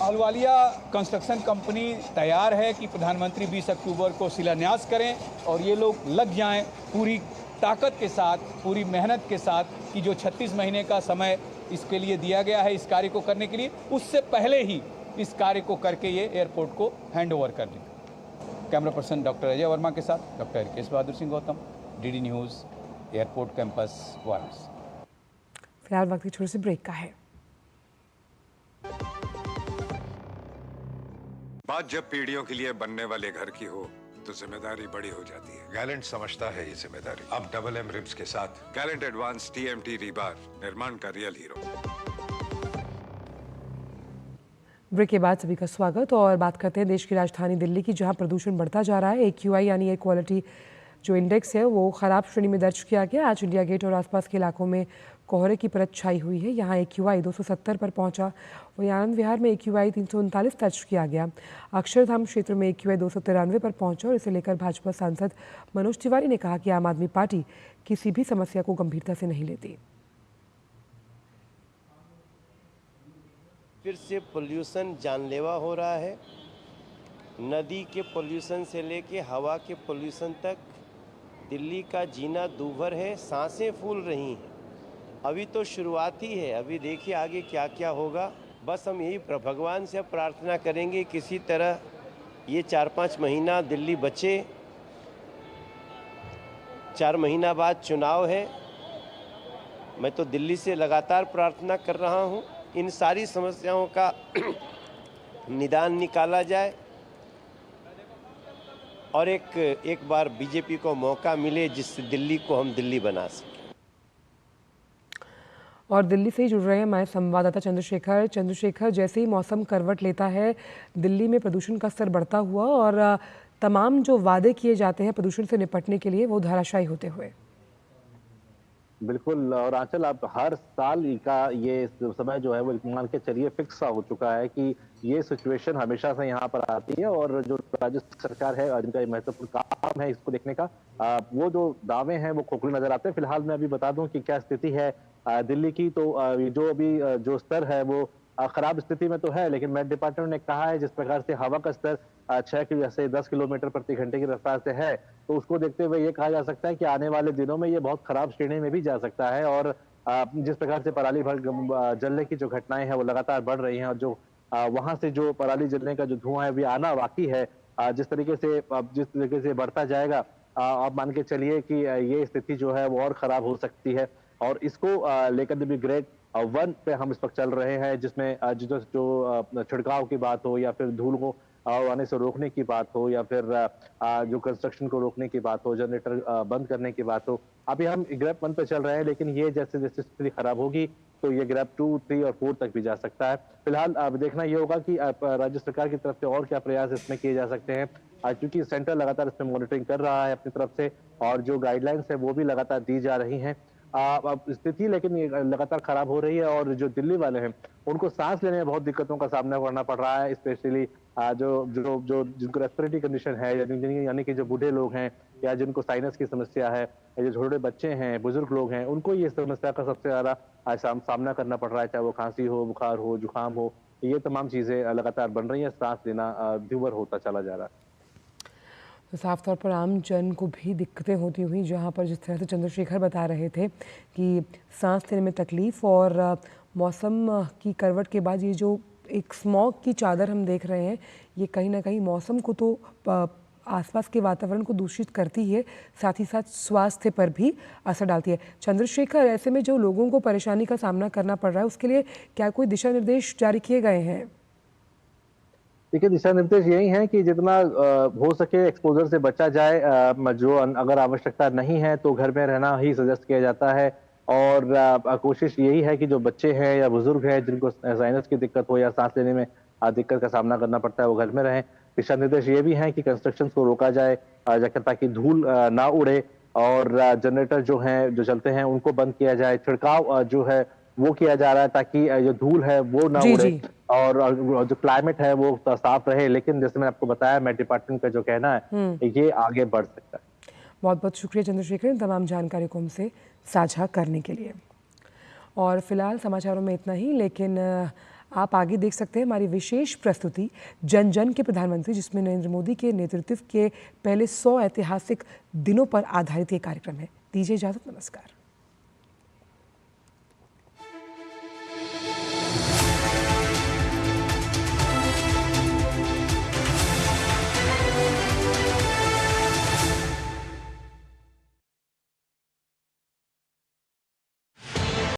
अहलुवालिया कंस्ट्रक्शन कंपनी तैयार है कि प्रधानमंत्री 20 अक्टूबर को शिलान्यास करें और ये लोग लग जाएं पूरी ताकत के साथ, पूरी मेहनत के साथ, कि जो 36 महीने का समय इसके लिए दिया गया है इस कार्य को करने के लिए, उससे पहले ही इस कार्य को करके ये एयरपोर्ट को हैंड ओवर कर दें। Camera person doctor Ajay Verma के साथ doctor Harikesh Bahadur Singh Gautam, DD news, airport campus, Varanasi. फिलहाल वक्त छोटे से ब्रेक का है। बात जब पीढ़ियों के लिए बनने वाले घर की हो तो जिम्मेदारी बड़ी हो जाती है। गैलेंट समझता है ये जिम्मेदारी। अब डबल एम रिब्स के साथ गैलेंट एडवांस TMT रीबार, निर्माण का रियल हीरो। ब्रेक के बाद सभी का स्वागत और बात करते हैं देश की राजधानी दिल्ली की, जहां प्रदूषण बढ़ता जा रहा है। AQI यानी एयर क्वालिटी जो इंडेक्स है वो ख़राब श्रेणी में दर्ज किया गया। आज इंडिया गेट और आसपास के इलाकों में कोहरे की परत छाई हुई है। यहाँ AQI 270 पर पहुंचा। वहीं आनंद विहार में AQI 339 दर्ज किया गया। अक्षरधाम क्षेत्र में AQI 293 पर पहुंचा और इसे लेकर भाजपा सांसद मनोज तिवारी ने कहा कि आम आदमी पार्टी किसी भी समस्या को गंभीरता से नहीं लेती। फिर से पोल्यूशन जानलेवा हो रहा है नदी के पोल्यूशन से लेके हवा के पोल्यूशन तक दिल्ली का जीना दूभर है, सांसें फूल रही हैं। अभी तो शुरुआत ही है, अभी देखिए आगे क्या क्या होगा। बस हम यही भगवान से प्रार्थना करेंगे किसी तरह ये 4-5 महीना दिल्ली बचे। 4 महीना बाद चुनाव है। मैं तो दिल्ली से लगातार प्रार्थना कर रहा हूँ इन सारी समस्याओं का निदान निकाला जाए और एक बार बीजेपी को मौका मिले जिससे दिल्ली को हम दिल्ली बना सकें। और दिल्ली से ही जुड़ रहे हैं हमारे संवाददाता चंद्रशेखर, जैसे ही मौसम करवट लेता है दिल्ली में प्रदूषण का स्तर बढ़ता हुआ और तमाम जो वादे किए जाते हैं प्रदूषण से निपटने के लिए वो धराशायी होते हुए। बिल्कुल, और आंचल आप हर साल का ये समय जो है वो मान के चलिए फिक्स सा हो चुका है कि ये सिचुएशन हमेशा से यहाँ पर आती है और जो राज्य सरकार है जिनका महत्वपूर्ण काम है इसको देखने का, वो जो दावे हैं वो खोखले नजर आते हैं। फिलहाल मैं अभी बता दूं कि क्या स्थिति है दिल्ली की, तो जो अभी जो स्तर है वो खराब स्थिति में तो है, लेकिन मेट डिपार्टमेंट ने कहा है जिस प्रकार से हवा का स्तर 10 किलोमीटर प्रति घंटे की रफ्तार से है, तो उसको देखते हुए ये कहा जा सकता है कि आने वाले दिनों में ये बहुत खराब श्रेणी में भी जा सकता है। और जिस प्रकार से पराली जलने की जो घटनाएं हैं वो लगातार बढ़ रही हैं और जो वहां से जो पराली जलने का जो धुआं है वो आना बाकी है, जिस तरीके से बढ़ता जाएगा आप मान के चलिए कि ये स्थिति जो है वो और खराब हो सकती है। और इसको लेकर भी ग्रेड 1 पे हम इस वक्त चल रहे हैं, जिसमें जो छिड़काव की बात हो या फिर धूल को आने से रोकने की बात हो या फिर जो कंस्ट्रक्शन को रोकने की बात हो, जनरेटर बंद करने की बात हो। अभी हम ग्रेड 1 पे चल रहे हैं, लेकिन ये जैसे जैसे स्थिति खराब होगी तो ये ग्रेड 2, 3 और 4 तक भी जा सकता है। फिलहाल अब देखना ये होगा कि राज्य सरकार की तरफ से और क्या प्रयास इसमें किए जा सकते हैं, क्योंकि सेंटर लगातार इसमें मॉनिटरिंग कर रहा है अपनी तरफ से और जो गाइडलाइंस है वो भी लगातार दी जा रही हैं। अब स्थिति लेकिन ये लगातार खराब हो रही है और जो दिल्ली वाले हैं उनको सांस लेने में बहुत दिक्कतों का सामना करना पड़ रहा है, स्पेशली जो जिनको रेस्पिरेटरी कंडीशन है यानी कि जो बूढ़े लोग हैं या जिनको साइनस की समस्या है या जो छोटे बच्चे हैं, बुजुर्ग लोग हैं, उनको ये समस्या का सबसे ज्यादा सामना करना पड़ रहा है, चाहे वो खांसी हो, बुखार हो, जुकाम हो, ये तमाम चीजें लगातार बन रही है, सांस लेना दूभर होता चला जा रहा है। तो साफ तौर पर आम जन को भी दिक्कतें होती हुई, जहाँ पर जिस तरह से चंद्रशेखर बता रहे थे कि सांस लेने में तकलीफ और मौसम की करवट के बाद ये जो एक स्मॉग की चादर हम देख रहे हैं, ये कहीं ना कहीं मौसम को तो आसपास के वातावरण को दूषित करती है, साथ ही साथ स्वास्थ्य पर भी असर डालती है। चंद्रशेखर, ऐसे में जो लोगों को परेशानी का सामना करना पड़ रहा है उसके लिए क्या कोई दिशा निर्देश जारी किए गए हैं? देखिए, दिशा निर्देश यही है कि जितना हो सके एक्सपोजर से बचा जाए, जो अगर आवश्यकता नहीं है तो घर में रहना ही सजेस्ट किया जाता है और कोशिश यही है कि जो बच्चे हैं या बुजुर्ग हैं जिनको साइनस की दिक्कत हो या सांस लेने में दिक्कत का सामना करना पड़ता है वो घर में रहें। दिशा निर्देश ये भी है कि कंस्ट्रक्शन को रोका जाए ताकि धूल ना उड़े और जनरेटर जो हैं जो चलते हैं उनको बंद किया जाए, छिड़काव जो है वो किया जा रहा है ताकि जो धूल है वो ना उड़े और जो क्लाइमेट है वो साफ रहे। लेकिन जैसे मैंने आपको बताया मेट डिपार्टमेंट का जो कहना है ये आगे बढ़ सकता है। बहुत बहुत शुक्रिया चंद्रशेखर, तमाम जानकारी को हमसे साझा करने के लिए। और फिलहाल समाचारों में इतना ही, लेकिन आप आगे देख सकते हैं हमारी विशेष प्रस्तुति जन जन के प्रधानमंत्री, जिसमें नरेंद्र मोदी के नेतृत्व के पहले 100 ऐतिहासिक दिनों पर आधारित ये कार्यक्रम है। दीजिए इजाजत, नमस्कार।